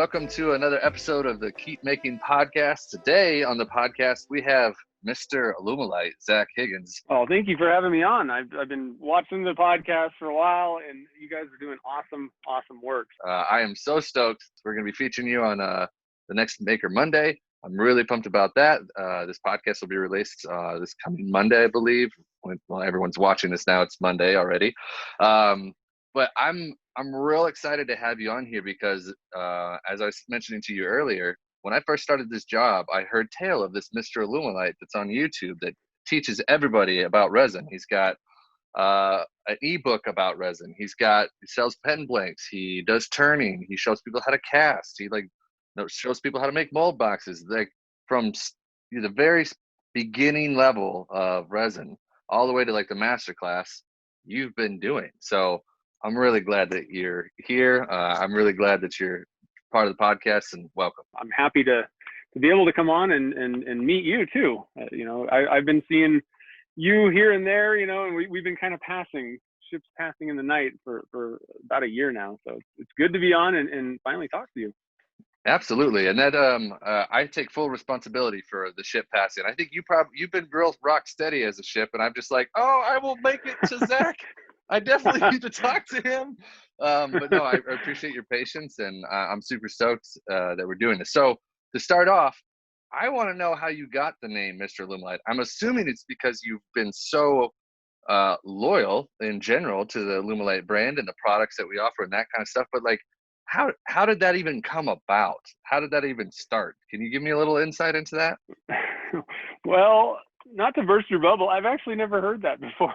welcome to another episode of the Keep Making podcast. Today on the podcast, we have Mr. Alumilite, Zac Higgins. Oh, thank you for having me on. I've been watching the podcast for a while, and you guys are doing awesome work. I am so stoked. We're going to be featuring you on the next Maker Monday. I'm really pumped about that. This podcast will be released this coming Monday, I believe. Well, everyone's watching this now. It's Monday already. But I'm real excited to have you on here because, as I was mentioning to you earlier, when I first started this job, I heard tale of this Mr. Alumilite that's on YouTube that teaches everybody about resin. He's got an ebook about resin. He sells pen blanks. He does turning. He shows people how to cast. He shows people how to make mold boxes. Like from the very beginning level of resin all the way to like the master class you've been doing. So I'm really glad that you're here. I'm really glad that you're part of the podcast, and welcome. I'm happy to be able to come on and meet you too. I've been seeing you here and there, and we've been kind of ships passing in the night for about a year now. So it's good to be on and finally talk to you. Absolutely. And that I take full responsibility for the ship passing. I think you've been real rock steady as a ship, and I'm just like, oh, I will make it to Zac. I definitely need to talk to him. But no, I appreciate your patience, and I'm super stoked that we're doing this. So to start off, I want to know how you got the name Mr. Alumilite. I'm assuming it's because you've been so loyal in general to the Alumilite brand and the products that we offer and that kind of stuff. But like, how did that even come about? How did that even start? Can you give me a little insight into that? Well, not to burst your bubble, I've actually never heard that before.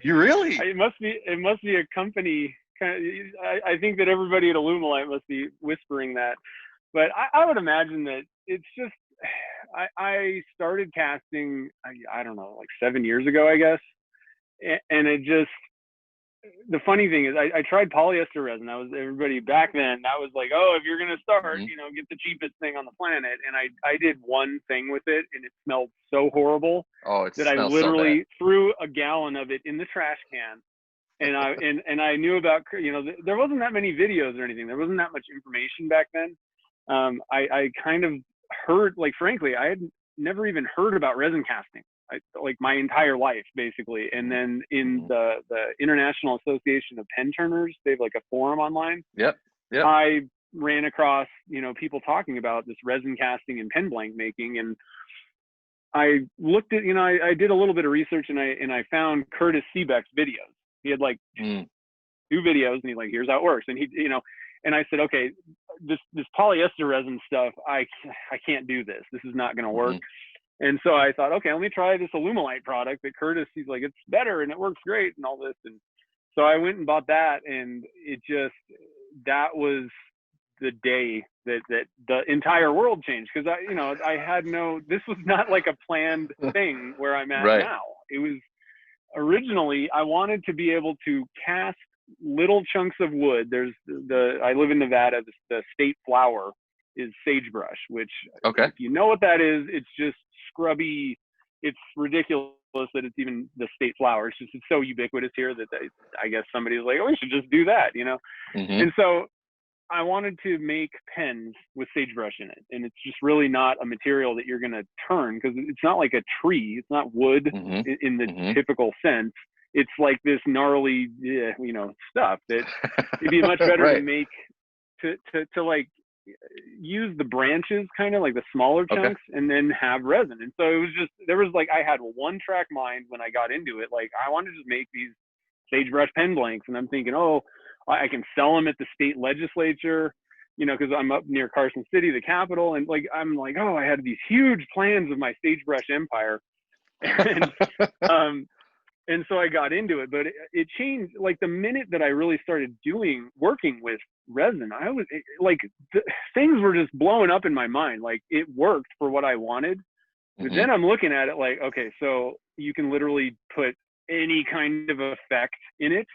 You really? It must be a company. I think that everybody at Alumilite must be whispering that. But I would imagine that it's just, I started casting, I don't know, like 7 years ago, I guess. And it just, the funny thing is I tried polyester resin. Everybody back then, that was like, oh, if you're going to start, get the cheapest thing on the planet. And I did one thing with it, and it smelled so horrible that I literally threw a gallon of it in the trash can. And I knew about, there wasn't that many videos or anything. There wasn't that much information back then. I kind of heard, like, frankly, I had never even heard about resin casting. Like my entire life, basically. And then in the International Association of Pen Turners, they have like a forum online. Yep. I ran across, people talking about this resin casting and pen blank making. And I looked at, I did a little bit of research, and I found Curtis Seebeck's videos. He had like 2 videos, and he's like, here's how it works. And he, and I said, okay, this polyester resin stuff, I can't do this. This is not going to work. And so I thought, okay, let me try this Alumilite product that Curtis, he's like, it's better and it works great and all this. And so I went and bought that, and that was the day that the entire world changed. Cause this was not like a planned thing where I'm at now. It was originally, I wanted to be able to cast little chunks of wood. I live in Nevada, the state flower is sagebrush, which if you know what that is, it's just scrubby. It's ridiculous that it's even the state flower. It's so ubiquitous here that I guess somebody's like, oh, we should just do that, And so I wanted to make pens with sagebrush in it, and it's just really not a material that you're going to turn, because it's not like a tree. It's not wood in the typical sense. It's like this gnarly, stuff that it'd be much better to make to like use the branches, kind of like the smaller chunks, and then have resin. And so it was just, I had one track mind when I got into it. Like, I wanted to just make these sagebrush pen blanks, and I'm thinking, oh, I can sell them at the state legislature, because I'm up near Carson City, the capital. And like, I'm like, oh, I had these huge plans of my sagebrush empire. And so I got into it, but it changed. Like, the minute that I really started working with resin, things were just blowing up in my mind. Like, it worked for what I wanted. But then I'm looking at it like, okay, so you can literally put any kind of effect in it.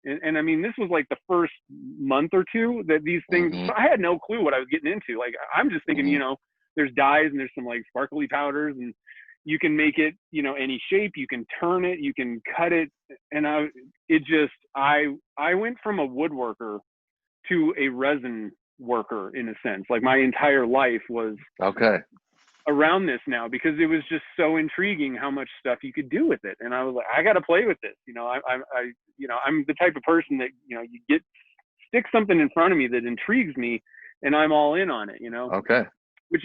And I mean, this was like the first month or two that these things, so I had no clue what I was getting into. Like, I'm just thinking, there's dyes and there's some like sparkly powders, and you can make it, any shape, you can turn it, you can cut it. And I went from a woodworker to a resin worker in a sense. Like my entire life was Okay. around this now because it was just so intriguing how much stuff you could do with it. And I was like, I got to play with this. You know, I'm the type of person that, you know, stick something in front of me that intrigues me and I'm all in on it, you know? Okay. Which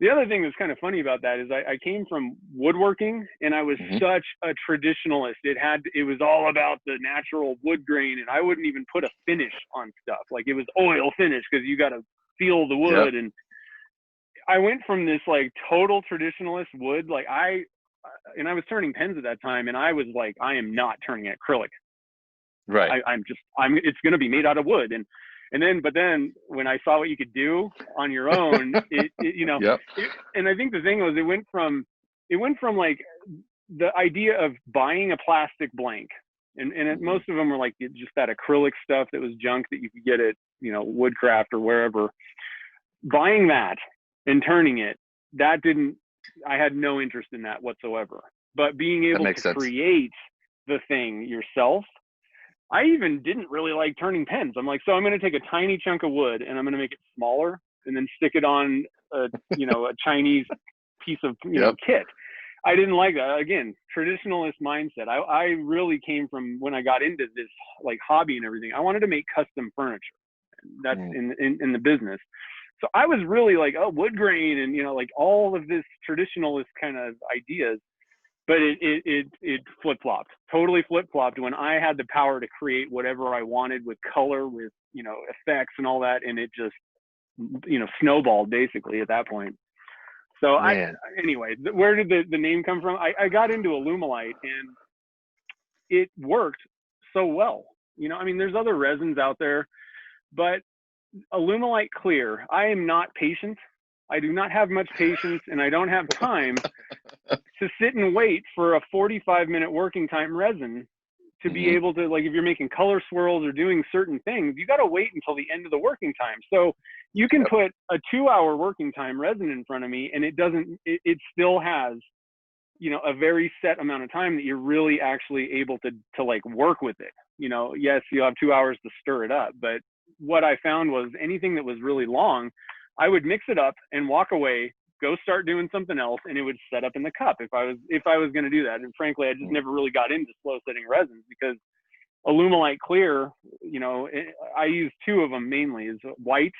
the other thing that's kind of funny about that is I came from woodworking and I was such a traditionalist. It was all about the natural wood grain and I wouldn't even put a finish on stuff. Like it was oil finish because you got to feel the wood. And I went from this like total traditionalist wood, like I was turning pens at that time and I was like, I am not turning acrylic. Right. It's going to be made out of wood. But then when I saw what you could do on your own, you know, and I think the thing was, it went from like the idea of buying a plastic blank and most of them were like just that acrylic stuff that was junk that you could get at, you know, Woodcraft or wherever. Buying that and turning it, I had no interest in that whatsoever. But being able to create the thing yourself, I even didn't really like turning pens. I'm like, so I'm going to take a tiny chunk of wood and I'm going to make it smaller and then stick it on a Chinese piece of, kit. I didn't like that. Again, traditionalist mindset. I really came from when I got into this like hobby and everything. I wanted to make custom furniture. That's in the business. So I was really like, oh, wood grain and, you know, like all of this traditionalist kind of ideas. But it flip-flopped, totally flip-flopped when I had the power to create whatever I wanted with color, with, you know, effects and all that. And it just, you know, snowballed basically at that point. So anyway, where did the name come from? I got into Alumilite and it worked so well. You know, I mean, there's other resins out there, but Alumilite Clear, I am not patient. I do not have much patience and I don't have time to sit and wait for a 45-minute working time resin to be able to, like, if you're making color swirls or doing certain things, you got to wait until the end of the working time. So you can put a 2-hour working time resin in front of me and it still has, you know, a very set amount of time that you're really actually able to like work with it. You know, yes, you'll have 2 hours to stir it up, but what I found was anything that was really long, I would mix it up and walk away, go start doing something else, and it would set up in the cup if I was going to do that. And frankly, I just never really got into slow setting resins because Alumilite Clear, you know, I use two of them mainly, is white.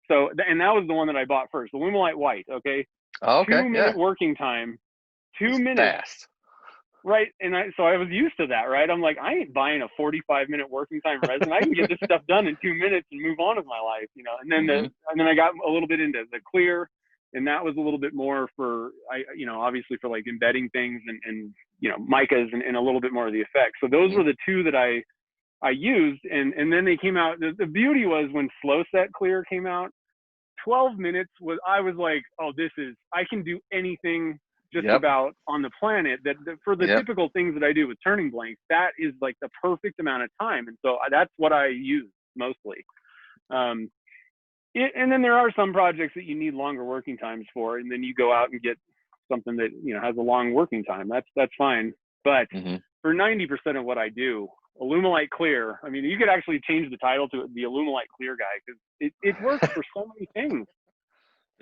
So, and that was the one that I bought first, Alumilite White. Okay. 2-minute working time, 2 minutes. Fast. Right. And so I was used to that, right? I'm like, I ain't buying a 45-minute working time resin. I can get this stuff done in 2 minutes and move on with my life, you know. And then and then I got a little bit into the clear, and that was a little bit more for, you know, obviously for like embedding things and you know, micas and a little bit more of the effects. So those were the two that I used, and then they came out. The beauty was when Slow Set Clear came out, 12 minutes I was like, oh, I can do anything just about on the planet that for the typical things that I do with turning blanks, that is like the perfect amount of time. And so that's what I use mostly. And then there are some projects that you need longer working times for, and then you go out and get something that, you know, has a long working time. That's fine. But for 90% of what I do, Alumilite Clear, I mean, you could actually change the title to the Alumilite Clear guy, because it works for so many things.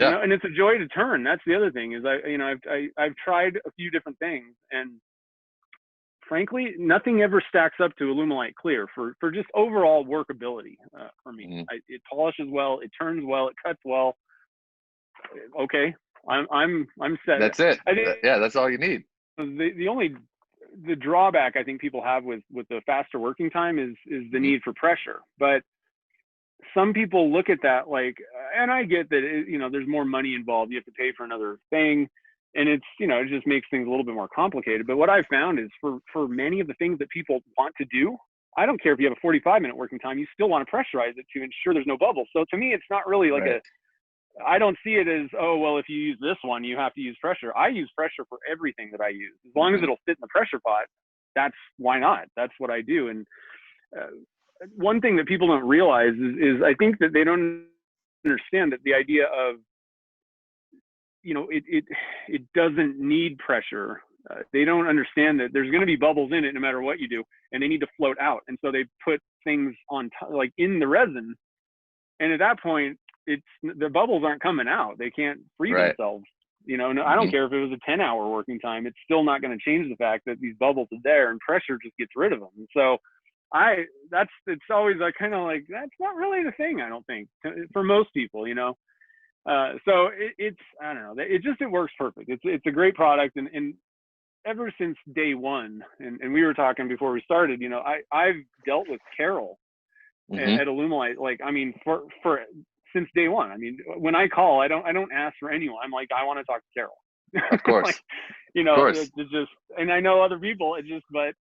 You know, and it's a joy to turn. That's the other thing is I've tried a few different things, and frankly, nothing ever stacks up to Alumilite Clear for just overall workability for me. It polishes well, it turns well, it cuts well. Okay, I'm set. That's it. That's all you need. The drawback I think people have with the faster working time is the need for pressure, but some people look at that like, and I get that, you know, there's more money involved. You have to pay for another thing. And it's, you know, it just makes things a little bit more complicated. But what I've found is for many of the things that people want to do, I don't care if you have a 45-minute working time, you still want to pressurize it to ensure there's no bubbles. So to me, it's not really like I don't see it as, oh, well, if you use this one, you have to use pressure. I use pressure for everything that I use. As long as it'll fit in the pressure pot, why not? That's what I do. And one thing that people don't realize is I think that they don't understand that the idea of, you know, it doesn't need pressure. They don't understand that there's going to be bubbles in it no matter what you do, and they need to float out. And so they put things on like in the resin. And at that point, the bubbles aren't coming out. They can't free Right. themselves. No, I don't care if it was a 10-hour working time. It's still not going to change the fact that these bubbles are there, and pressure just gets rid of them. And so it's always kind of like, that's not really the thing, I don't think, for most people, so it's, I don't know, it works perfect. It's a great product. And ever since day one, and we were talking before we started, I've dealt with Carol at Alumilite, for since day one. I mean, when I call, I don't ask for anyone. I'm like, I want to talk to Carol. Of course. Of course. It's just, and I know other people, but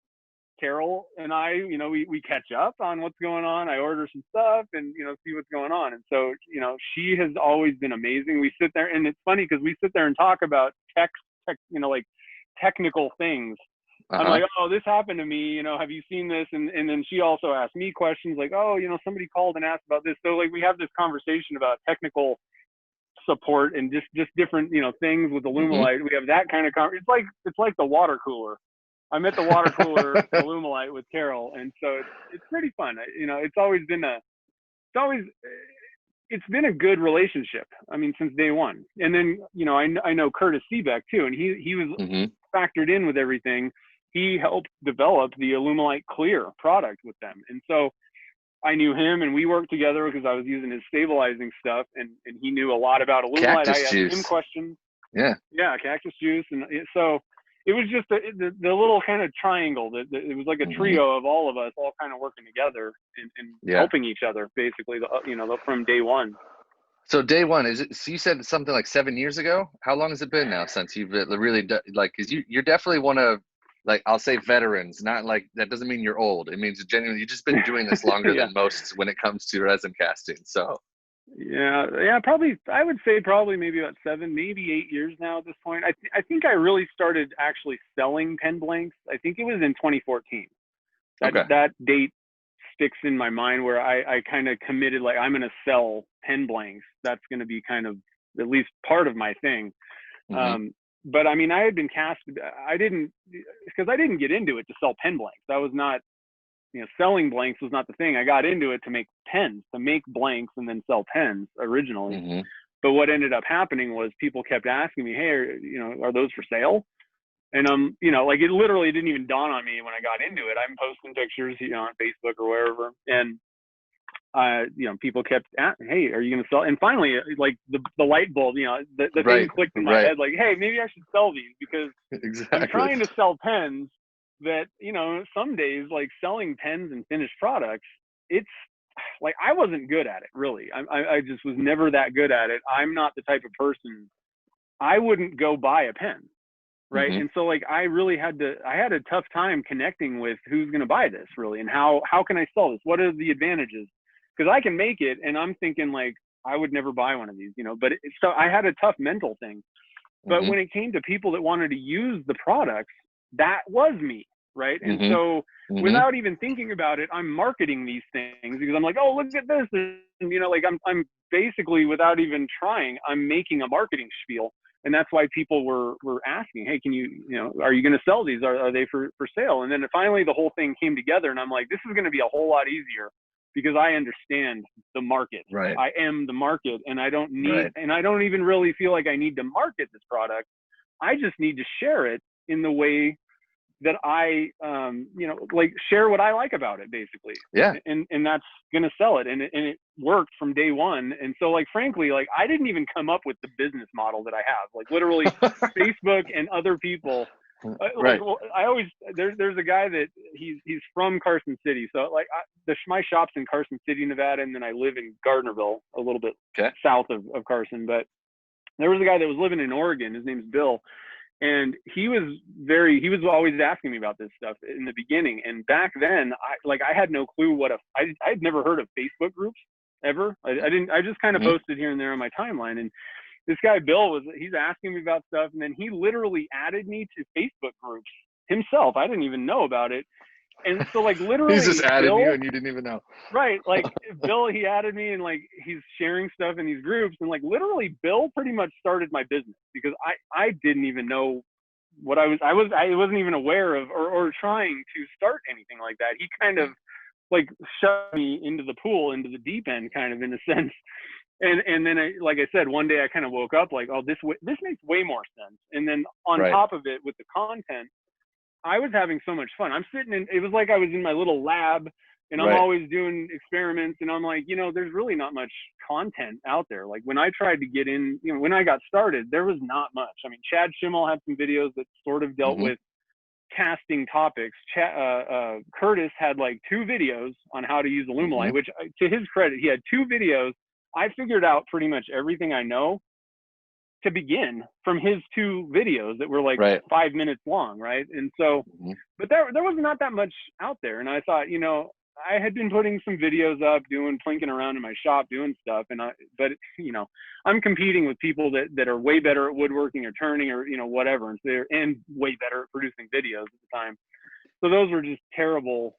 Carol and I, we catch up on what's going on. I order some stuff and, see what's going on. And so, she has always been amazing. We sit there, and it's funny because we sit there and talk about technical things. I'm like, oh, this happened to me, have you seen this? And then she also asked me questions like, oh, somebody called and asked about this. So we have this conversation about technical support and just different, things with Alumilite. We have that kind of it's like the water cooler. I'm at the water cooler Alumilite with Carol. And so it's pretty fun. It's been a good relationship. I mean, since day one. And then, I know Curtis Seebeck too. And he was factored in with everything. He helped develop the Alumilite Clear product with them. And so I knew him, and we worked together because I was using his stabilizing stuff, and he knew a lot about Alumilite. Cactus I asked juice. him questions. Yeah, cactus juice. And so it was just the little kind of triangle that it was like a trio of all of us all kind of working together and helping each other, basically, from day one. So day one, so you said something like 7 years ago? How long has it been now since you've really because you're definitely one of, I'll say veterans, not that doesn't mean you're old. It means genuinely you've just been doing this longer than most when it comes to resin casting. So probably, I would say probably maybe about 7, maybe 8 years now at this point. I think I really started actually selling pen blanks. I think it was in 2014. That date sticks in my mind, where I kind of committed, I'm going to sell pen blanks. That's going to be kind of at least part of my thing. But I mean, I had been cast, because I didn't get into it to sell pen blanks. That was not, selling blanks was not the thing. I got into it to make pens, to make blanks and then sell pens originally. But what ended up happening was people kept asking me, hey, are those for sale? And it literally didn't even dawn on me when I got into it. I'm posting pictures, on Facebook or wherever, and people kept asking, hey, are you going to sell? And finally, the light bulb, the thing clicked in my head, hey, maybe I should sell these, because I'm trying to sell pens that, some days, selling pens and finished products, it's I wasn't good at it, really. I just was never that good at it. I'm not the type of person, I wouldn't go buy a pen. Right. And so I really had a tough time connecting with who's going to buy this, really, and how can I sell this? What are the advantages? Because I can make it, and I'm thinking I would never buy one of these, but so I had a tough mental thing. But when it came to people that wanted to use the products, that was me. Right. And so without even thinking about it, I'm marketing these things because I'm like, oh, look at this. And, I'm basically, without even trying, I'm making a marketing spiel. And that's why people were asking, hey, can are you going to sell these? Are they for sale? And then finally the whole thing came together, and I'm like, this is going to be a whole lot easier because I understand the market. Right. I am the market, and I don't need, and I don't even really feel like I need to market this product. I just need to share it in the way that I, share what I like about it, basically. Yeah. And that's going to sell it. And it worked from day one. And so frankly, I didn't even come up with the business model that I have, literally Facebook and other people. There's a guy that he's from Carson City. So my shop's in Carson City, Nevada. And then I live in Gardnerville, a little bit south of Carson. But there was a guy that was living in Oregon. His name's Bill. And he was always asking me about this stuff in the beginning. And back then, I had no clue I had never heard of Facebook groups ever. I just kind of posted here and there on my timeline. And this guy, Bill, he's asking me about stuff. And then he literally added me to Facebook groups himself. I didn't even know about it. And so literally he's just added Bill, you and you didn't even know. Right. Bill, he added me, and he's sharing stuff in these groups, and literally Bill pretty much started my business because I didn't even know what I wasn't even aware of or trying to start anything like that. He kind of shoved me into the pool, into the deep end, kind of, in a sense. And then like I said, one day I kind of woke up like, oh, this makes way more sense. And then on Right. top of it, with the content, I was having so much fun. I'm sitting in, it was like I was in my little lab, and I'm Right. always doing experiments, and I'm like, there's really not much content out there. Like when I tried to get in, when I got started, there was not much. I mean, Chad Schimmel had some videos that sort of dealt with casting topics. Curtis had like 2 videos on how to use Alumilite, which to his credit, he had 2 videos. I figured out pretty much everything I know to begin from his 2 videos that were like 5 minutes long, right? And so, but there was not that much out there. And I thought, I had been putting some videos up, plinking around in my shop, doing stuff. But I'm competing with people that are way better at woodworking or turning or, whatever. And way better at producing videos at the time. So those were just terrible,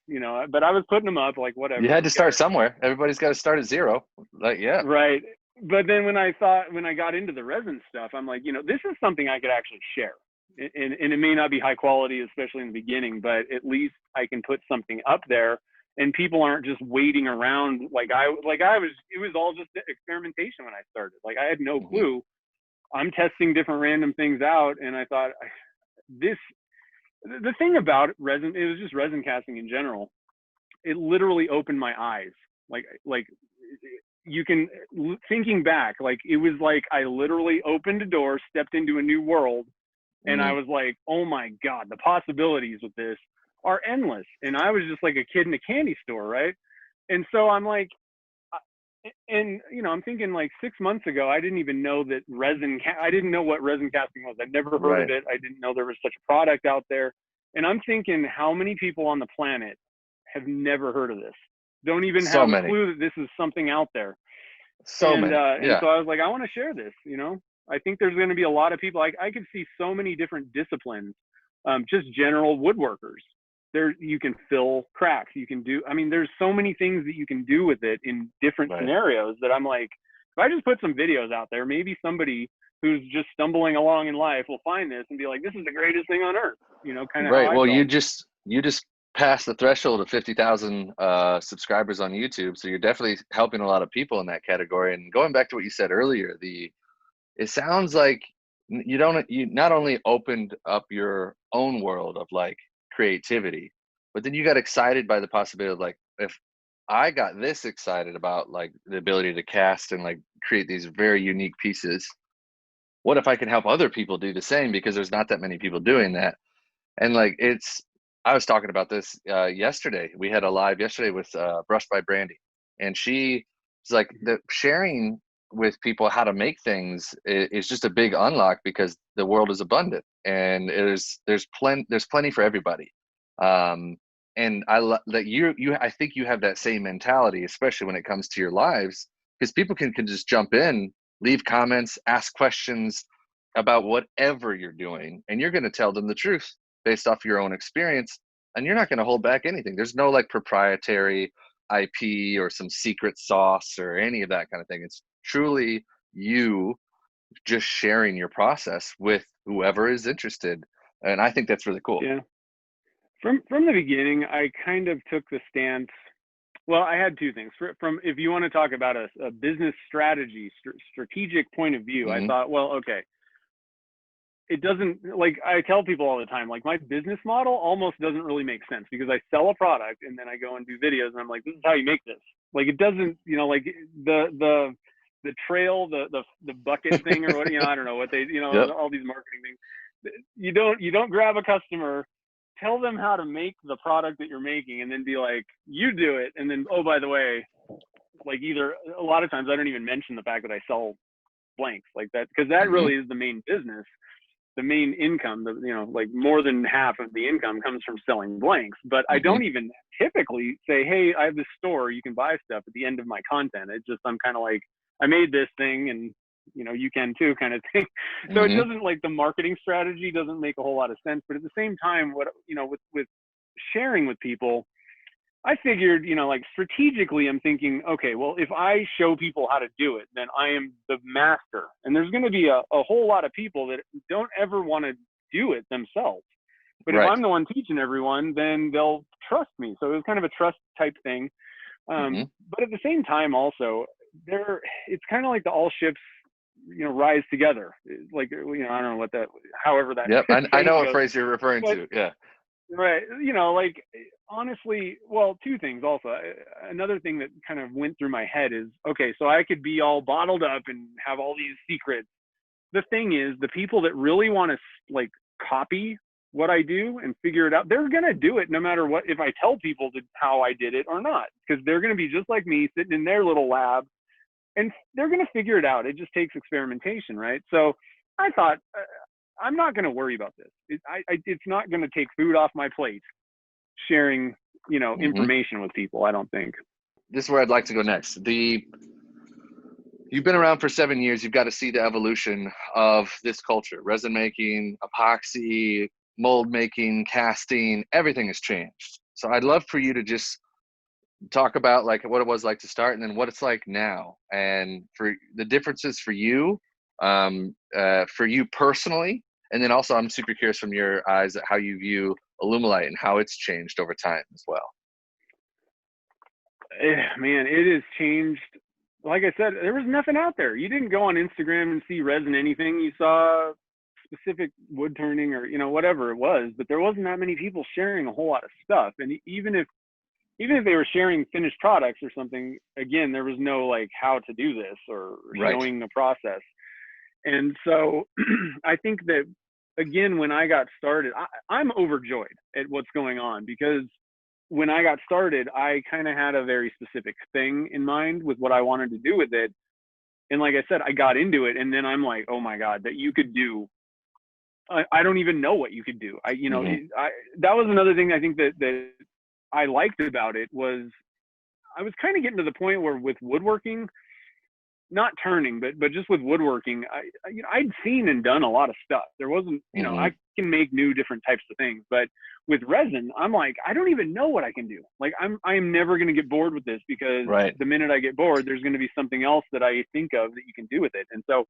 but I was putting them up like whatever. You had to start somewhere. Everybody's got to start at 0. Like, yeah. Right. But then when I got into the resin stuff, I'm like, this is something I could actually share. And it may not be high quality, especially in the beginning, but at least I can put something up there and people aren't just waiting around. It was all just experimentation when I started. Like I had no clue. I'm testing different random things out. And I thought the thing about resin, it was just resin casting in general. It literally opened my eyes. Like you can, thinking back, like it was like I literally opened a door, stepped into a new world, and I was like, oh my God, the possibilities with this are endless. And I was just like a kid in a candy store, right? And so I'm like, and I'm thinking like 6 months ago, I didn't even know that I didn't know what resin casting was. I'd never heard of it. I didn't know there was such a product out there. And I'm thinking, how many people on the planet have never heard of this? Don't even have a clue that this is something out there. And so I was like, I want to share this, I think there's going to be a lot of people. I could see so many different disciplines, just general woodworkers. You can fill cracks. You can do, there's so many things that you can do with it in different scenarios that I'm like, if I just put some videos out there, maybe somebody who's just stumbling along in life will find this and be like, this is the greatest thing on earth, kind of. Right. Well, you just passed the threshold of 50,000 subscribers on YouTube. So you're definitely helping a lot of people in that category. And going back to what you said earlier, it sounds like you not only opened up your own world of like creativity, but then you got excited by the possibility of like, if I got this excited about like the ability to cast and like create these very unique pieces, what if I can help other people do the same? Because there's not that many people doing that. And like, I was talking about this yesterday. We had a live yesterday with Brushed by Brandy, and she's like, the sharing with people how to make things is just a big unlock because the world is abundant and there's plenty for everybody. And I think you have that same mentality, especially when it comes to your lives, because people can just jump in, leave comments, ask questions about whatever you're doing, and you're going to tell them the truth based off your own experience, and you're not going to hold back anything. There's no like proprietary IP or some secret sauce or any of that kind of thing. It's truly you just sharing your process with whoever is interested. And I think that's really cool. Yeah. From the beginning, I kind of took the stance. Well, I had 2 things. From if you want to talk about a business strategy, strategic point of view, I thought, well, okay, it doesn't, like I tell people all the time, like my business model almost doesn't really make sense because I sell a product and then I go and do videos and I'm like, this is how you make this. Like it doesn't, like the trail, the bucket thing or what, I don't know what they, all these marketing things. You don't grab a customer, tell them how to make the product that you're making and then be like, you do it. And then, oh, by the way, like either a lot of times I don't even mention the fact that I sell blanks like that, because that really is the main business. The main income, like more than half of the income comes from selling blanks. But I don't even typically say, hey, I have this store, you can buy stuff at the end of my content. It's just, I'm kind of like, I made this thing and, you can too kind of thing. So it doesn't, like the marketing strategy doesn't make a whole lot of sense. But at the same time, what, with sharing with people, I figured, like strategically, I'm thinking, okay, well, if I show people how to do it, then I am the master. And there's going to be a whole lot of people that don't ever want to do it themselves. But if I'm the one teaching everyone, then they'll trust me. So it was kind of a trust type thing. But at the same time, also, it's kind of like the all ships, rise together. Like, I don't know what that, however that Yep. I saying know what goes. phrase you're referring But to. Yeah. right, like, honestly, well, two things also. Another thing that kind of went through my head is, okay, so I could be all bottled up and have all these secrets. The thing is, the people that really want to like copy what I do and figure it out, they're going to do it no matter what, if I tell people how I did it or not, because they're going to be just like me sitting in their little lab and they're going to figure it out. It just takes experimentation, right? So I thought, I'm not going to worry about this. It's not going to take food off my plate sharing, information with people, I don't think. This is where I'd like to go next. You've been around for 7 years. You've got to see the evolution of this culture: resin making, epoxy, mold making, casting. Everything has changed. So I'd love for you to just talk about like what it was like to start, and then what it's like now, and for the differences for you personally, and then also I'm super curious from your eyes at how you view Alumilite and how it's changed over time as well. Man, it has changed. Like I said, there was nothing out there. You didn't go on Instagram and see resin anything. You saw specific wood turning or whatever it was, but there wasn't that many people sharing a whole lot of stuff. And even if they were sharing finished products or something, again, there was no like how to do this or showing the process. And so I think that, again, when I got started, I'm overjoyed at what's going on, because when I got started, I kind of had a very specific thing in mind with what I wanted to do with it. And like I said, I got into it, and then I'm like, oh my God, that you could do. I don't even know what you could do. That was another thing I think that I liked about it, was I was kind of getting to the point where with woodworking, not turning, but just with woodworking, I'd seen and done a lot of stuff. There wasn't, I can make new different types of things, but with resin, I'm like, I don't even know what I can do. Like I'm never going to get bored with this, because the minute I get bored, there's going to be something else that I think of that you can do with it. And so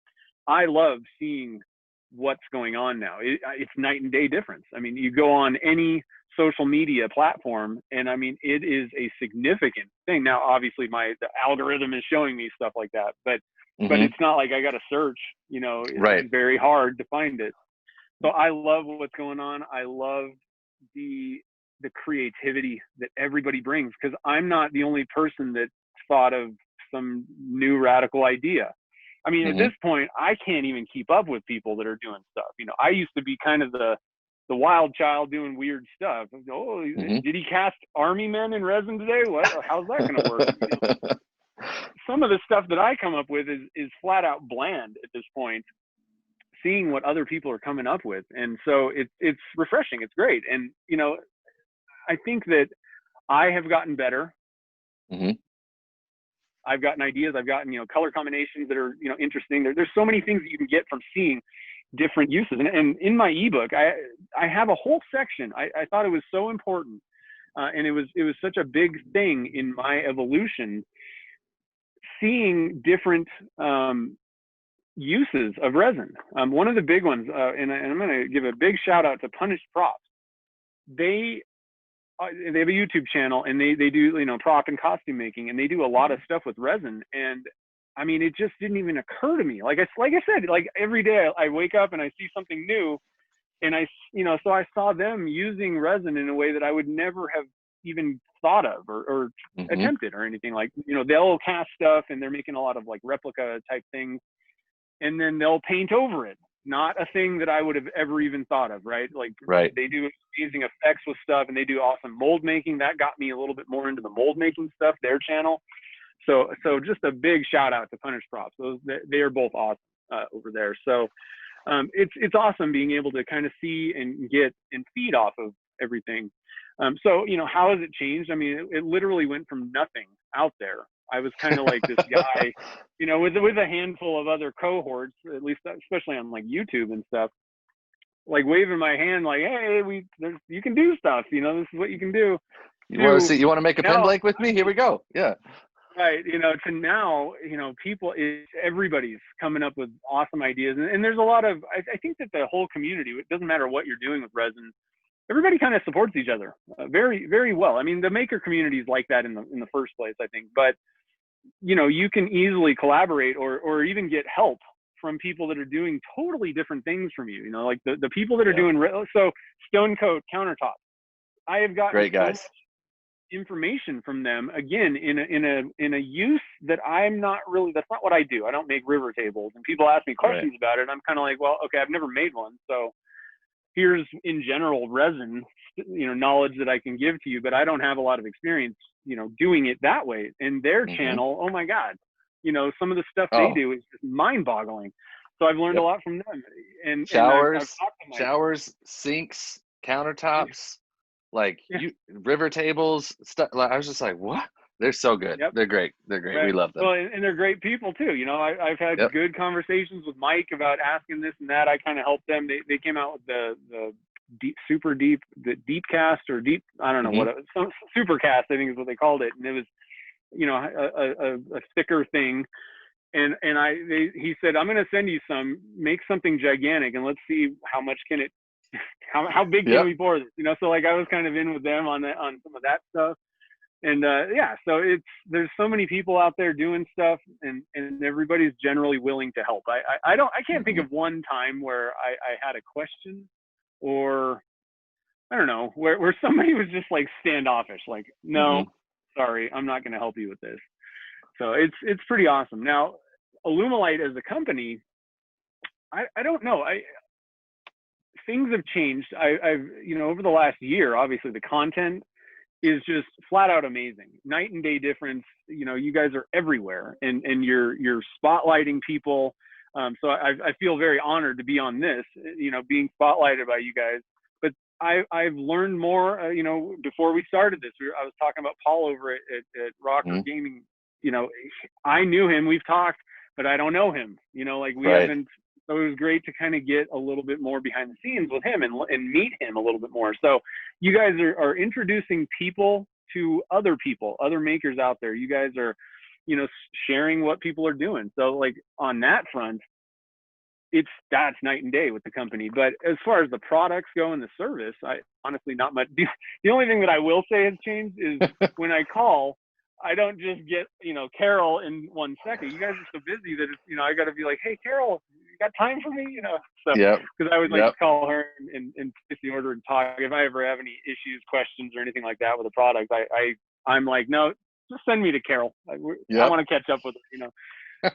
I love seeing what's going on now. It's night and day difference. I mean, you go on any social media platform, and I mean, it is a significant thing. Now, obviously the algorithm is showing me stuff like that, but it's not like I got to search, it's very hard to find it. So I love what's going on. I love the creativity that everybody brings, because I'm not the only person that thought of some new radical idea. I mean, at this point, I can't even keep up with people that are doing stuff. I used to be kind of the wild child doing weird stuff. Oh, did he cast army men in resin today? What? How's that going to work? Some of the stuff that I come up with is flat out bland at this point, seeing what other people are coming up with. And so it's refreshing. It's great. And, I think that I have gotten better. I've gotten ideas. I've gotten, color combinations that are, interesting. There's so many things that you can get from seeing different uses. And in my ebook, I have a whole section. I thought it was so important. And it was such a big thing in my evolution, seeing different uses of resin. One of the big ones, and I'm going to give a big shout out to Punished Props. They have a YouTube channel, and they do, prop and costume making, and they do a lot of stuff with resin. And I mean, it just didn't even occur to me. Like I said, like every day I wake up and I see something new, and so I saw them using resin in a way that I would never have even thought of or attempted or anything. Like, they'll cast stuff, and they're making a lot of like replica type things, and then they'll paint over it. Not a thing that I would have ever even thought of, right? Like, they do amazing effects with stuff, and they do awesome mold making. That got me a little bit more into the mold making stuff, their channel. So just a big shout out to Punished Props. They are both awesome over there. So it's awesome being able to kind of see and get and feed off of everything. So, how has it changed? I mean, it literally went from nothing out there. I was kind of like this guy, with a handful of other cohorts, at least, especially on like YouTube and stuff, like waving my hand, like, hey, you can do stuff. This is what you can do. You want to see? You want to make a pen blank with me? Here we go. Yeah. Right. To now, everybody's coming up with awesome ideas, and there's a lot of. I think that the whole community, it doesn't matter what you're doing with resin, everybody kind of supports each other very, very well. I mean, the maker community is like that in the first place, I think. But you can easily collaborate or even get help from people that are doing totally different things from you. Like the people that are doing, so Stone Coat countertops, I have gotten Great so guys. much information from them, again, in a use that I'm not really, that's not what I do. I don't make river tables, and people ask me questions about it. I'm kind of like, well, okay, I've never made one. So here's in general resin, knowledge that I can give to you, but I don't have a lot of experience, doing it that way. And their channel, oh my God, some of the stuff they do is just mind boggling. So I've learned a lot from them. And Showers, I've talked to showers, sinks, countertops, like river tables, stuff. Like, I was just like, what? They're so good. They're great. They're great. We love them. Well, and they're great people too. I've had good conversations with Mike about asking this and that. I kind of helped them. They came out with the deep cast or deep, I don't know what, some super cast, I think is what they called it. And it was, a thicker thing. And he said, I'm going to send you some, make something gigantic, and let's see how much can it, how big can we pour this? So like I was kind of in with them on some of that stuff. And so there's so many people out there doing stuff, and everybody's generally willing to help. I can't think of one time where I had a question, or I don't know, where somebody was just like standoffish, like, no, sorry, I'm not going to help you with this. So it's pretty awesome. Now, Alumilite as a company, I don't know. Things have changed. I've over the last year, obviously the content is just flat out amazing, night and day difference. You guys are everywhere, and you're spotlighting people. So I feel very honored to be on this, being spotlighted by you guys. But I've learned more. Before we started this, I was talking about Paul over at Rocker Gaming. I knew him. We've talked, but I don't know him. Like we haven't. So it was great to kind of get a little bit more behind the scenes with him and meet him a little bit more. So you guys are introducing people to other people, other makers out there. You guys are, sharing what people are doing. So like on that front, that's night and day with the company. But as far as the products go and the service, I honestly not much. The only thing that I will say has changed is when I call, I don't just get, Carol in 1 second. You guys are so busy that it's, I got to be like, hey, Carol, you got time for me? So because I would like to call her and place the order and talk. If I ever have any issues, questions, or anything like that with a product, I'm like, no, just send me to Carol. I want to catch up with her,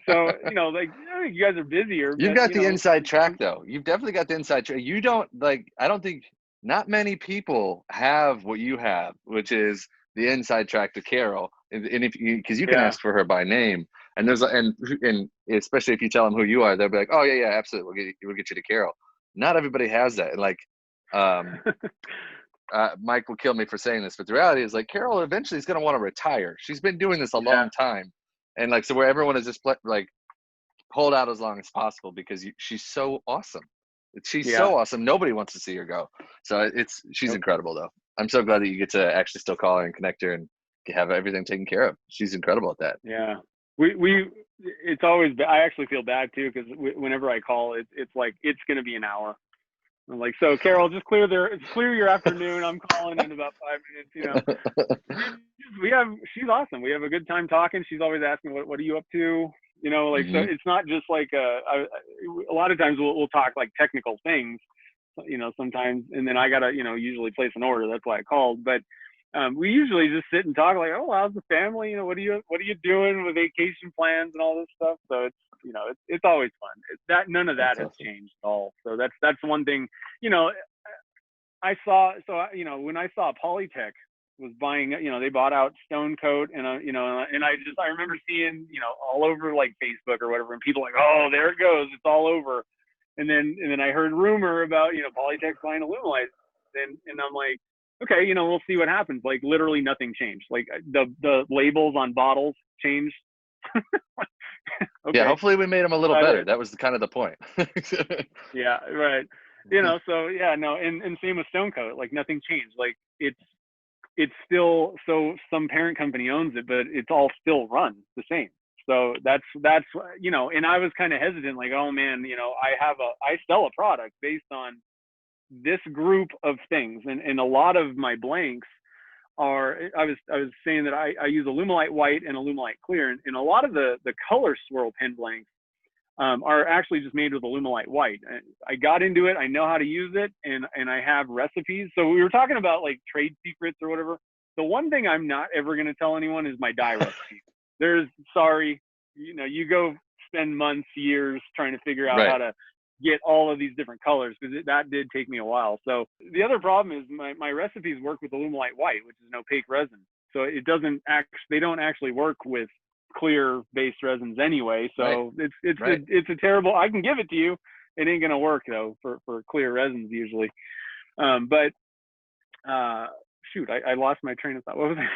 So, like, you guys are busier. You've got the inside track, though. You've definitely got the inside track. You don't, like, I don't think not many people have what you have, which is the inside track to Carol. And if because you can ask for her by name, and and especially if you tell them who you are, they'll be like, oh yeah, absolutely, we'll get you to Carol. Not everybody has that. And like, Mike will kill me for saying this, but the reality is, like, Carol eventually is going to want to retire. She's been doing this a long time, and like, so where everyone is just like hold out as long as possible because she's so awesome. She's so awesome. Nobody wants to see her go. So she's incredible, though. I'm so glad that you get to actually still call her and connect her and have everything taken care of. She's incredible at that. Yeah. It's always, I actually feel bad too, because whenever I call, it's like, it's going to be an hour. I'm like, so Carol, just clear your afternoon. I'm calling in about 5 minutes, she's awesome. We have a good time talking. She's always asking, what are you up to? So it's not just like, a lot of times we'll talk like technical things, sometimes, and then I got to, usually place an order. That's why I called. But we usually just sit and talk like, oh, how's the family? What are you doing with vacation plans and all this stuff? So it's, it's always fun. None of that has changed at all. So that's one thing, I saw. So, when I saw Polytech was buying, they bought out Stone Coat, and I remember seeing, all over like Facebook or whatever, and people like, oh, there it goes, it's all over. And then I heard rumor about, Polytech buying Alumilite, and I'm like, okay, we'll see what happens. Like literally nothing changed. Like the labels on bottles changed. Okay. Yeah, hopefully we made them a little better. That was kind of the point. Yeah, right. So yeah, no, and same with Stone Coat. Like nothing changed. Like it's still, so some parent company owns it, but it's all still run the same. So that's and I was kind of hesitant, like, oh man, I sell a product based on this group of things, and a lot of my blanks are, I was saying that I use Alumilite white and Alumilite clear, and a lot of the color swirl pen blanks are actually just made with Alumilite white. I got into it. I know how to use it, and I have recipes. So we were talking about like trade secrets or whatever. The one thing I'm not ever going to tell anyone is my dye recipe. Sorry, you go spend months, years trying to figure out how to get all of these different colors, because that did take me a while. So the other problem is my recipes work with Alumilite white, which is an opaque resin. So they don't actually work with clear based resins anyway. So it's a terrible, I can give it to you. It ain't going to work though for clear resins usually. Shoot, I lost my train of thought. What was it?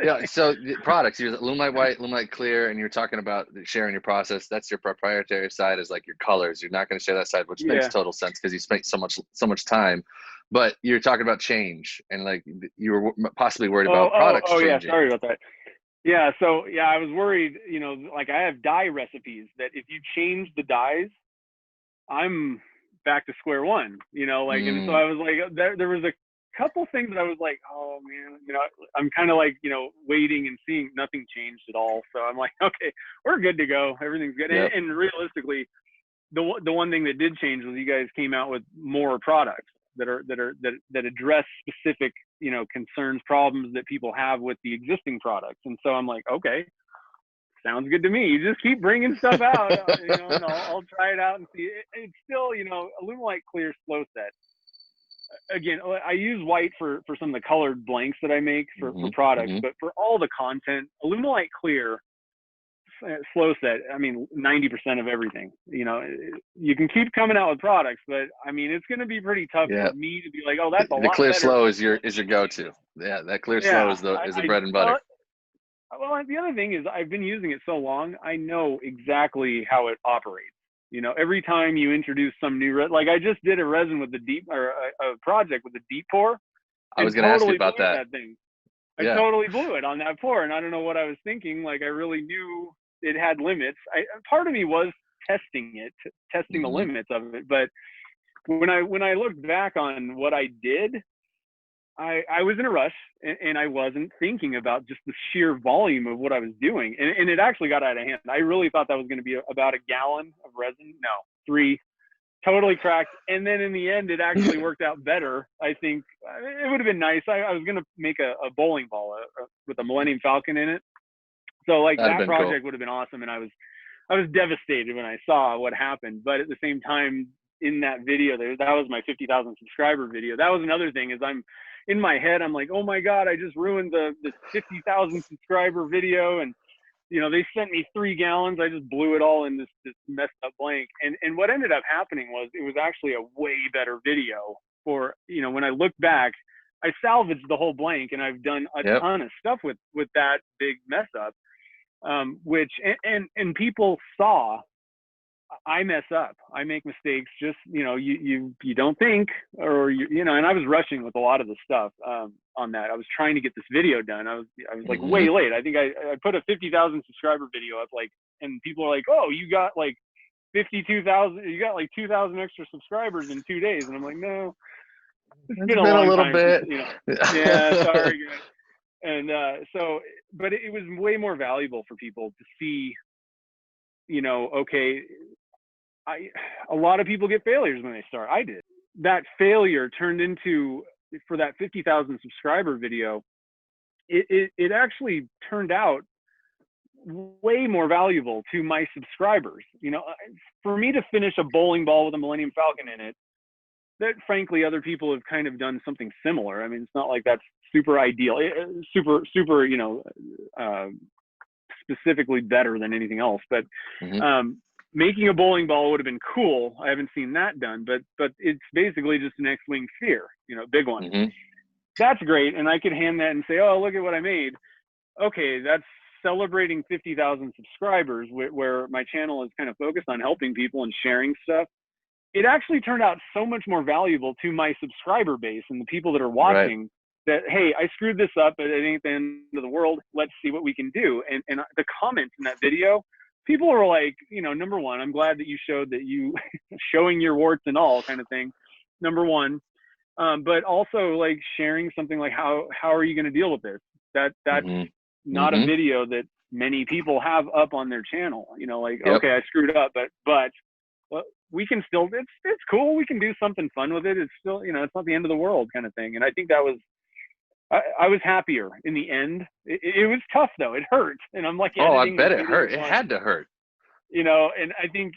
Yeah, so the products, you're Alumilite white, Alumilite clear, and you're talking about sharing your process. That's your proprietary side, is like your colors. You're not going to share that side, which makes total sense because you spent so much time. But you're talking about change, and like you were possibly worried about products changing. Yeah, sorry about that. Yeah, so I was worried, like I have dye recipes that if you change the dyes, I'm back to square one, and so I was like, there was a couple things that I was like, oh man, I'm kind of like, waiting and seeing. Nothing changed at all. So I'm like, okay, we're good to go. Everything's good. Yep. And realistically, the one thing that did change was you guys came out with more products that address specific, concerns, problems that people have with the existing products. And so I'm like, okay, sounds good to me. You just keep bringing stuff out, and I'll try it out and see. It's still, Alumilite clear slow set. Again, I use white for some of the colored blanks that I make for products, but for all the content, Alumilite clear, slow set, 90% of everything. You can keep coming out with products, but it's going to be pretty tough for me to be like, oh, that's a lot better. The clear slow is your go-to. Yeah, that clear slow is the bread and butter. Well, the other thing is I've been using it so long, I know exactly how it operates. Every time you introduce some new resin, like I just did a resin with a project with a deep pour. I was going to ask you about that. Thing. I totally blew it on that pour, and I don't know what I was thinking. Like I really knew it had limits. Part of me was testing the limits of it. But when I looked back on what I did, I was in a rush, and I wasn't thinking about just the sheer volume of what I was doing. And it actually got out of hand. I really thought that was going to be about a gallon of resin. No, 3, totally cracked. And then in the end, it actually worked out better. I think it would have been nice. I was going to make a bowling ball with a Millennium Falcon in it. So like that project would have been awesome. And I was devastated when I saw what happened. But at the same time, in that video, that was my 50,000 subscriber video. That was another thing, is in my head, I'm like, oh my God, I just ruined this 50,000 subscriber video. And, they sent me 3 gallons. I just blew it all in this messed up blank. And what ended up happening was it was actually a way better video for, when I look back, I salvaged the whole blank, and I've done a ton of stuff with that big mess up, which, and people saw I mess up. I make mistakes. Just, you don't think, or and I was rushing with a lot of the stuff on that. I was trying to get this video done. I was like way late. I think I put a 50,000 subscriber video up, and people are like, oh, you got like 52,000. You got like 2,000 extra subscribers in 2 days. And I'm like, no, it's been a little bit. Yeah, sorry, guys. And but it was way more valuable for people to see, okay, a lot of people get failures when they start. I did. That failure turned into, for that 50,000 subscriber video, it actually turned out way more valuable to my subscribers. For me to finish a bowling ball with a Millennium Falcon in it, that frankly other people have kind of done something similar. It's not like that's super ideal, super specifically better than anything else, but making a bowling ball would have been cool. I haven't seen that done, but it's basically just an X-wing sphere, big one. That's great, and I could hand that and say, oh, look at what I made. Okay, that's celebrating 50,000 subscribers, where my channel is kind of focused on helping people and sharing stuff. It actually turned out so much more valuable to my subscriber base and the people that are watching, that, hey, I screwed this up, but it ain't the end of the world. Let's see what we can do. And the comments in that video, people were like, number one, I'm glad that you showed that you showing your warts and all kind of thing. Number one, But also like sharing something like how are you going to deal with this? That's not a video that many people have up on their channel. You know, like, okay, I screwed up, but we can still, it's cool. We can do something fun with it. It's still, you know, it's not the end of the world kind of thing. And I think that was, I was happier in the end. It was tough though. It hurt. And I'm like, oh, I bet it hurt. It had to hurt. You know, and I think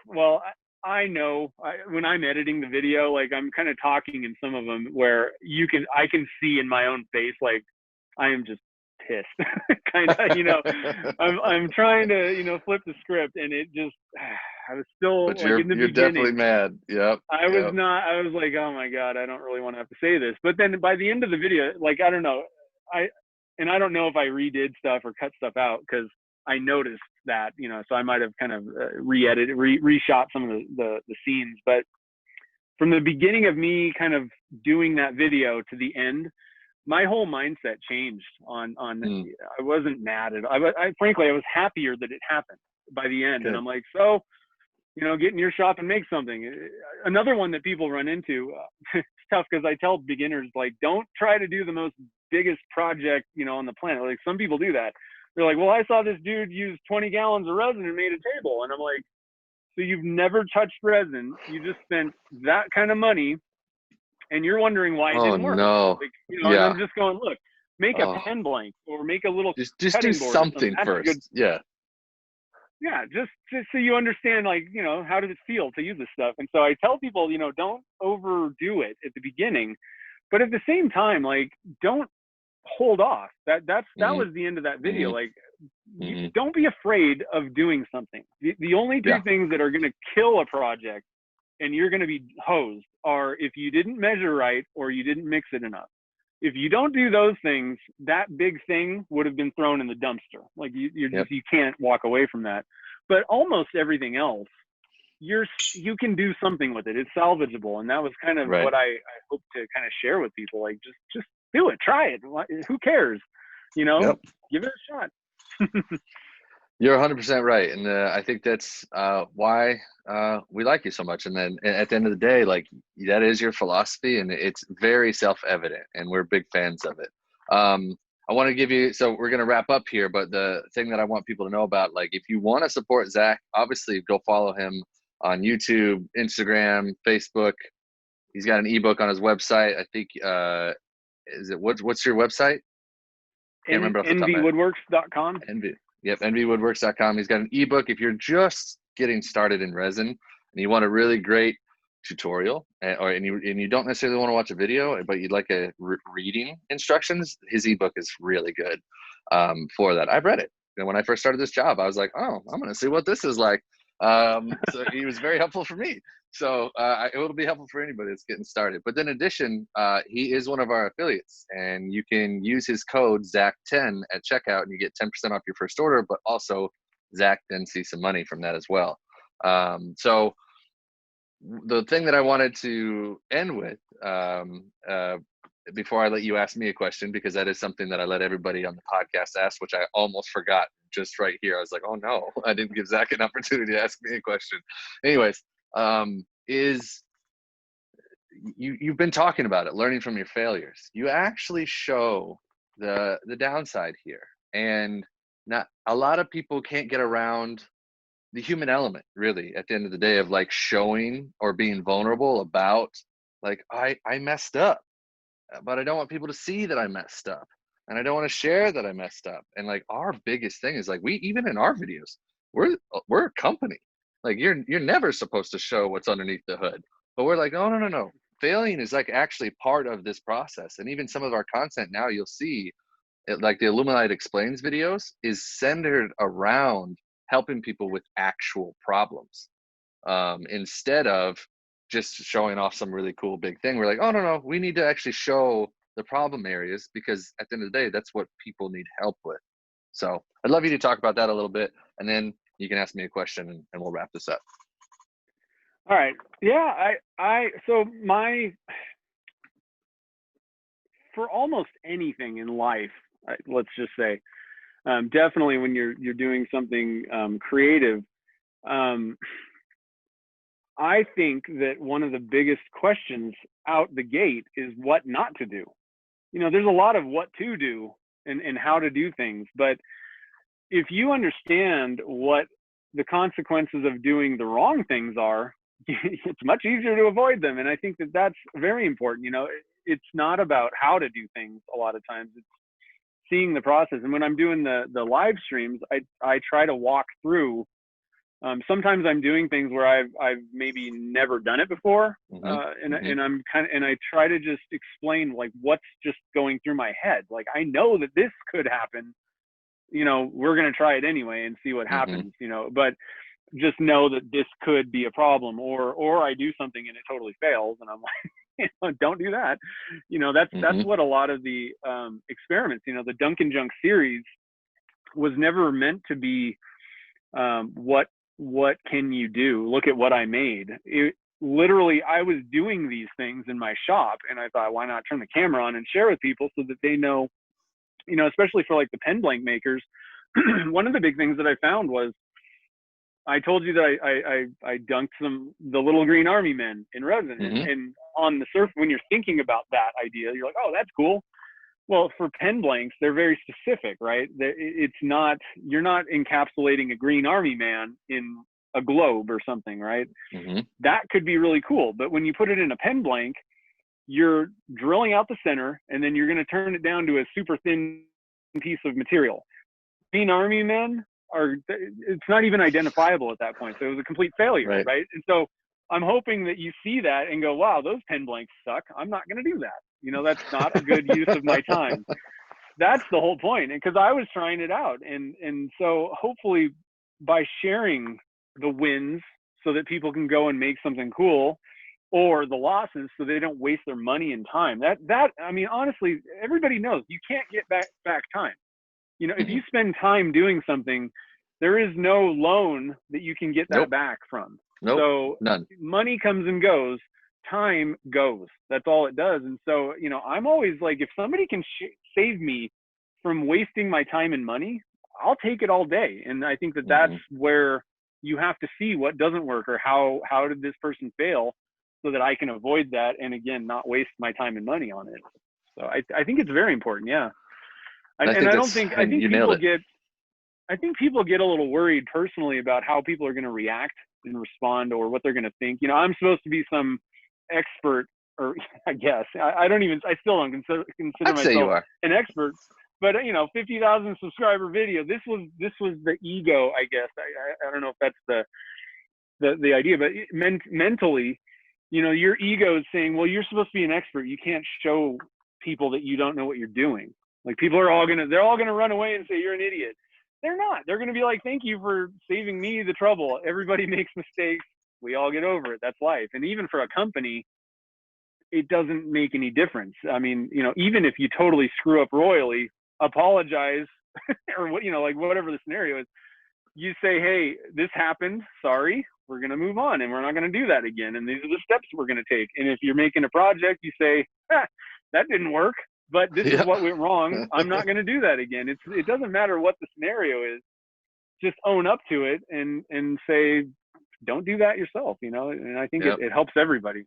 well, I know when I'm editing the video, like I'm kind of talking in some of them where I can see in my own face, like I am just pissed kind of, you know, I'm trying to, you know, flip the script, and it just, I was still but like in the beginning, definitely mad. I was like, oh my God, I don't really want to have to say this. But then by the end of the video, like, I don't know, I don't know if I redid stuff or cut stuff out, because I noticed that, you know, so I might have kind of reshot some of the scenes. But from the beginning of me kind of doing that video to the end, my whole mindset changed on I wasn't mad at all. Frankly, I was happier that it happened by the end. Good. And I'm like, so, you know, get in your shop and make something. Another one that people run into, it's tough, because I tell beginners, like, don't try to do the most biggest project, you know, on the planet. Like, some people do that. They're like, well, I saw this dude use 20 gallons of resin and made a table. And I'm like, so you've never touched resin. You just spent that kind of money, and you're wondering why it didn't work. No. Like, you know, and I'm just going, look, make a pen blank, or make a little just cutting do board something or something. first. Yeah, just so you understand, like, you know, how does it feel to use this stuff? And so I tell people, you know, don't overdo it at the beginning, but at the same time, like, don't hold off. That was the end of that video. Like, you don't be afraid of doing something. The only two things that are going to kill a project and you're going to be hosed are if you didn't measure right or you didn't mix it enough. If you don't do those things, that big thing would have been thrown in the dumpster. Like, you can't walk away from that. But almost everything else, you can do something with it. It's salvageable. And that was kind of what I hope to kind of share with people. Like, just do it, try it. Who cares? You know, give it a shot. You're 100% right. And I think that's why we like you so much. And then at the end of the day, like, that is your philosophy, and it's very self-evident, and we're big fans of it. I want to give you, so we're going to wrap up here, but the thing that I want people to know about, like, if you want to support Zac, obviously go follow him on YouTube, Instagram, Facebook. He's got an ebook on his website. I think, what's your website? Can't remember off the top of my head. NVwoodworks.com. Yep, NVwoodworks.com. He's got an ebook if you're just getting started in resin and you want a really great tutorial, and you don't necessarily want to watch a video, but you'd like a reading instructions. His ebook is really good for that. I've read it, and when I first started this job, I was like, oh, I'm going to see what this is like. So he was very helpful for me. So it will be helpful for anybody that's getting started. But then in addition, he is one of our affiliates, and you can use his code ZAC10 at checkout, and you get 10% off your first order, but also Zac then sees some money from that as well. So the thing that I wanted to end with, before I let you ask me a question, because that is something that I let everybody on the podcast ask, which I almost forgot just right here. I was like, oh no, I didn't give Zac an opportunity to ask me a question. Anyways, is you've been talking about it, learning from your failures. You actually show the downside here, and not a lot of people can't get around the human element, really, at the end of the day, of like showing or being vulnerable about, like, I messed up, but I don't want people to see that I messed up, and I don't want to share that I messed up. And like, our biggest thing is, like, we, even in our videos, we're a company. Like, you're never supposed to show what's underneath the hood, but we're like, oh, no. Failing is like actually part of this process. And even some of our content now, you'll see it, like the Alumilite Explains videos, is centered around helping people with actual problems, instead of just showing off some really cool big thing. We're like, oh, no, we need to actually show the problem areas, because at the end of the day, that's what people need help with. So I'd love you to talk about that a little bit, and then you can ask me a question, and we'll wrap this up. All right. Yeah. So for almost anything in life, let's just say, definitely when you're doing something creative, I think that one of the biggest questions out the gate is what not to do. There's a lot of what to do and how to do things, but if you understand what the consequences of doing the wrong things are, it's much easier to avoid them. And I think that that's very important. It's not about how to do things a lot of times. It's seeing the process. And when I'm doing the live streams, I try to walk through. Sometimes I'm doing things where I've maybe never done it before, and I try to just explain like what's just going through my head. Like, I know that this could happen. We're gonna try it anyway and see what happens. But just know that this could be a problem, or I do something and it totally fails, and I'm like, don't do that. That's what a lot of the experiments. The Duncan Junk series was never meant to be what can you do? Look at what I made. Literally, I was doing these things in my shop, and I thought, why not turn the camera on and share with people so that they know, especially for like the pen blank makers. One of the big things that I found was, I told you that I dunked the little green army men in resin, and on the surface, when you're thinking about that idea, you're like, oh, that's cool. Well, for pen blanks, they're very specific, right? It's not, you're not encapsulating a green army man in a globe or something, right? That could be really cool. But when you put it in a pen blank, you're drilling out the center, and then you're going to turn it down to a super thin piece of material. Green army men it's not even identifiable at that point. So it was a complete failure, right? And so I'm hoping that you see that and go, wow, those pen blanks suck. I'm not going to do that. That's not a good use of my time. That's the whole point. And because I was trying it out. And so hopefully by sharing the wins so that people can go and make something cool, or the losses so they don't waste their money and time. I mean, honestly, everybody knows you can't get back time. If you spend time doing something, there is no loan that you can get that back from. So none. Money comes and goes, time goes. That's all it does. And so, I'm always like, if somebody can save me from wasting my time and money, I'll take it all day. And I think that that's where you have to see what doesn't work, or how did this person fail, so that I can avoid that. And again, not waste my time and money on it. So I think it's very important. Yeah. I think people get a little worried personally about how people are going to react and respond, or what they're going to think. I'm supposed to be some expert, or I guess I still don't consider myself an expert, but 50,000 subscriber video. This was the ego, I guess. I don't know if that's the idea, but mentally, your ego is saying, well, you're supposed to be an expert. You can't show people that you don't know what you're doing. Like, they're all gonna run away and say you're an idiot. They're not. They're gonna be like, thank you for saving me the trouble. Everybody makes mistakes. We all get over it. That's life. And even for a company, it doesn't make any difference. I mean, even if you totally screw up royally, apologize, or like whatever the scenario is, you say, hey, this happened. Sorry. We're going to move on, and we're not going to do that again. And these are the steps we're going to take. And if you're making a project, you say, that didn't work, but this is what went wrong. I'm not going to do that again. It doesn't matter what the scenario is. Just own up to it and say, don't do that yourself, and I think it helps everybody.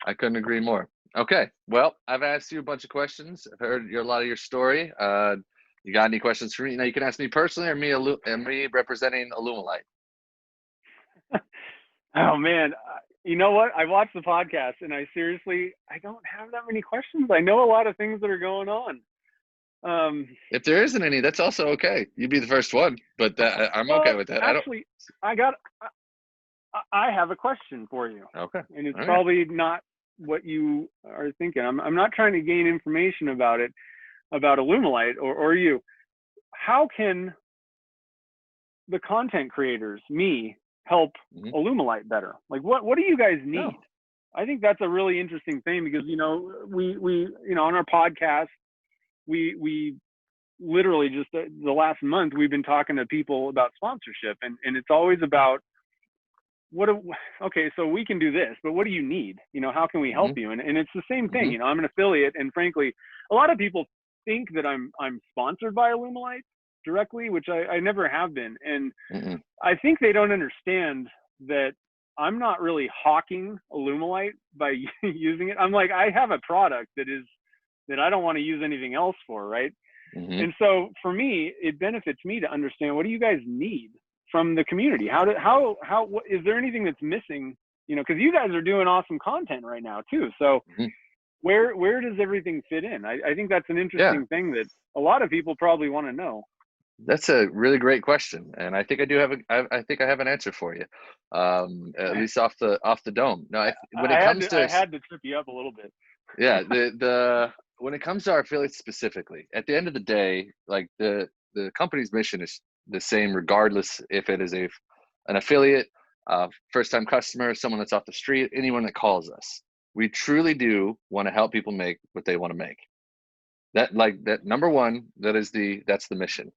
I couldn't agree more. Okay. Well, I've asked you a bunch of questions. I've heard a lot of your story. You got any questions for me? You can ask me personally, or me representing Alumilite. Oh man. You know what? I watched the podcast, and I don't have that many questions. I know a lot of things that are going on. If there isn't any, that's also okay. You'd be the first one, but I'm okay with that. Actually, I have a question for you. Okay. And it's probably not what you are thinking. I'm not trying to gain information about it, about Alumilite or you. How can the content creators, me, help Alumilite better? Like, what do you guys need? I think that's a really interesting thing, because we on our podcast, we literally just the last month we've been talking to people about sponsorship, and it's always about okay, so we can do this, but what do you need? How can we help you? And it's the same thing. I'm an affiliate, and frankly, a lot of people think that I'm sponsored by Alumilite directly, which I never have been. And I think they don't understand that I'm not really hawking Alumilite by using it. I'm like, I have a product that I don't want to use anything else for, right? Mm-hmm. And so for me, it benefits me to understand, what do you guys need from the community? What, is there anything that's missing? You know, because you guys are doing awesome content right now too. So Mm-hmm. where does everything fit in? I think that's an Yeah. interesting thing that a lot of people probably want to know. That's a really great question, and I think I do have I think I have an answer for you, at least off the dome. No, when it comes to I had to trip you up a little bit. yeah, the when it comes to our affiliates specifically, at the end of the day, like the company's mission is the same, regardless if it is an affiliate, first time customer, someone that's off the street, anyone that calls us. We truly do want to help people make what they want to make. That number one, that's the mission.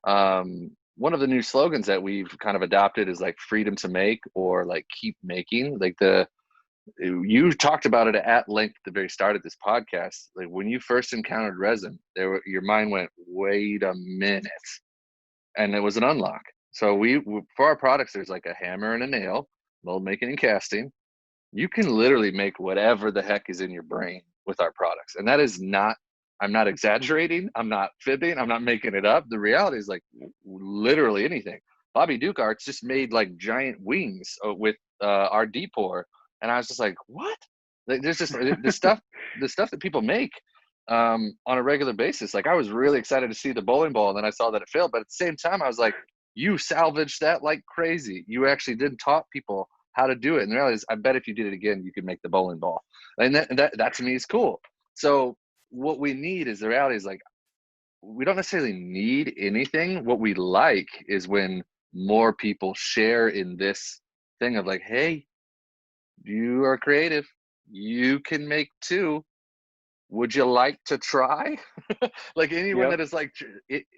One of the new slogans that we've kind of adopted is like freedom to make, or like keep making. Like you talked about it at length at the very start of this podcast. Like when you first encountered resin, your mind went, wait a minute, and it was an unlock. So for our products, there's like a hammer and a nail, mold making and casting. You can literally make whatever the heck is in your brain with our products, and that is not. I'm not exaggerating. I'm not fibbing. I'm not making it up. The reality is like literally anything. Bobby Duke Arts just made like giant wings with our D-pour, and I was just like, what? Like, there's just the stuff that people make on a regular basis. Like I was really excited to see the bowling ball, and then I saw that it failed. But at the same time, I was like, you salvaged that like crazy. You actually did taught people how to do it. And the reality is, I bet if you did it again, you could make the bowling ball. And that to me is cool. So what we need is, the reality is like, we don't necessarily need anything. What we like is when more people share in this thing of like, hey, you are creative, you can make too, would you like to try? Like anyone Yep. that is like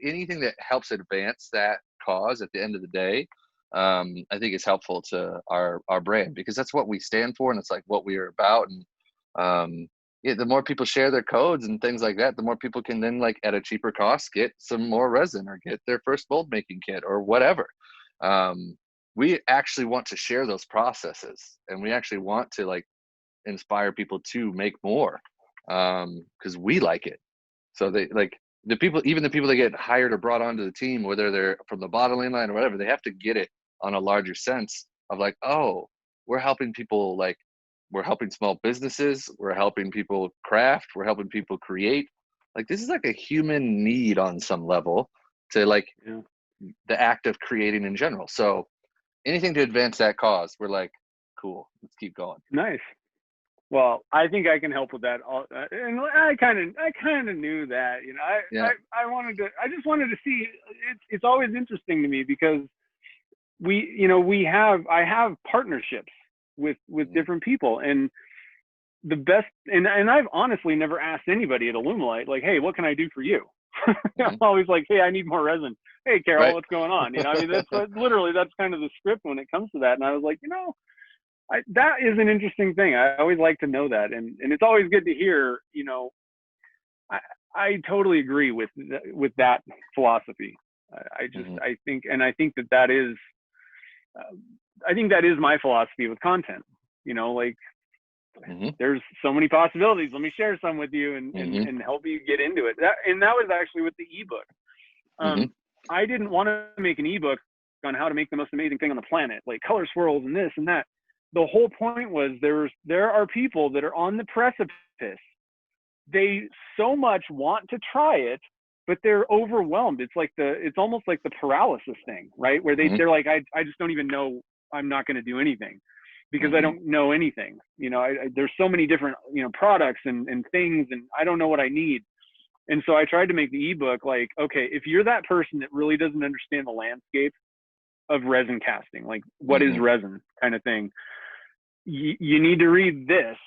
anything that helps advance that cause at the end of the day, I think is helpful to our brand, because that's what we stand for, and it's like what we are about. And yeah, the more people share their codes and things like that, the more people can then, like at a cheaper cost, get some more resin or get their first mold making kit or whatever. We actually want to share those processes, and we actually want to like inspire people to make more, because we like it. So they like even the people that get hired or brought onto the team, whether they're from the bottling line or whatever, they have to get it on a larger sense of like, oh, we're helping people, like we're helping small businesses, we're helping people craft, we're helping people create. Like this is like a human need on some level, to like Yeah. the act of creating in general. So anything to advance that cause, we're like, cool, let's keep going. Nice. Well, I think I can help with that. And I kind of knew that, you know, Yeah. I just wanted to see, it's always interesting to me because I have partnerships with different people, and the best, and I've honestly never asked anybody at Alumilite, like, hey, what can I do for you? I'm always like, hey, I need more resin. Hey, Carol, Right. what's going on? You know, I mean, that's kind of the script when it comes to that. And I was like, you know, that is an interesting thing. I always like to know that, and it's always good to hear. You know, I totally agree with that philosophy. I just Mhm. I think that is I think that is my philosophy with content. You know, like Mhm. there's so many possibilities. Let me share some with you and Mhm. and help you get into it. That was actually with the ebook. Mhm. I didn't want to make an ebook on how to make the most amazing thing on the planet, like color swirls and this and that. The whole point was there are people that are on the precipice. They so much want to try it, but they're overwhelmed. It's almost like the paralysis thing, right? Where Mhm. they're like, I just don't even know, I'm not going to do anything because I Mhm. don't know anything. You know, there's so many different, you know, products and things, and I don't know what I need. And so I tried to make the ebook like, okay, if you're that person that really doesn't understand the landscape of resin casting, like what is Mhm. resin kind of thing, you need to read this,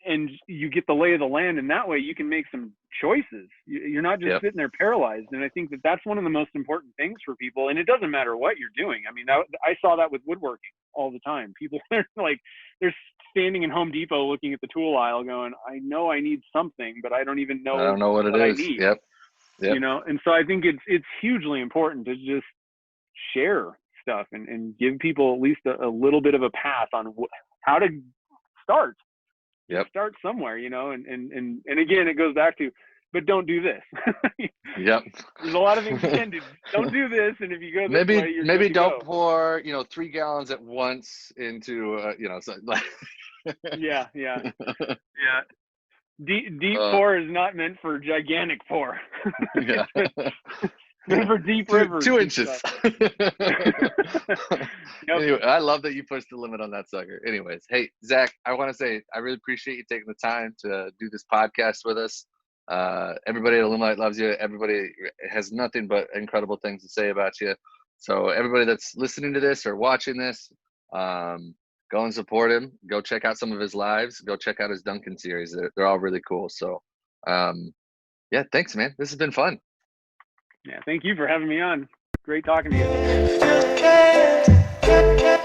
and you get the lay of the land, and that way you can make some choices. You're not just Yep. sitting there paralyzed. And I think that that's one of the most important things for people. And it doesn't matter what you're doing. I mean, I saw that with woodworking all the time. People are like, they're standing in Home Depot looking at the tool aisle going, I know I need something, but I don't even I know don't know what it what I is. need. Yep. You Yep. know? And so I think it's hugely important to just share stuff and give people at least a little bit of a path on how to start. Yep. Start somewhere, you know, and again, it goes back to, but don't do this. Yep. There's a lot of things you can do. Don't do this, and if you go this way, you're maybe good to don't go. pour 3 gallons at once into so, like yeah. Deep pour is not meant for gigantic pour. Yeah. meant for deep rivers. 2 inches. Yep. Anyway, I love that you pushed the limit on that sucker. Anyways, hey Zach, I want to say I really appreciate you taking the time to do this podcast with us. Everybody at Alumilite loves you. Everybody has nothing but incredible things to say about you. So everybody that's listening to this or watching this, go and support him. Go check out some of his lives. Go check out his Duncan series. They're all really cool. So yeah, thanks, man. This has been fun. Yeah, thank you for having me on. Great talking to you.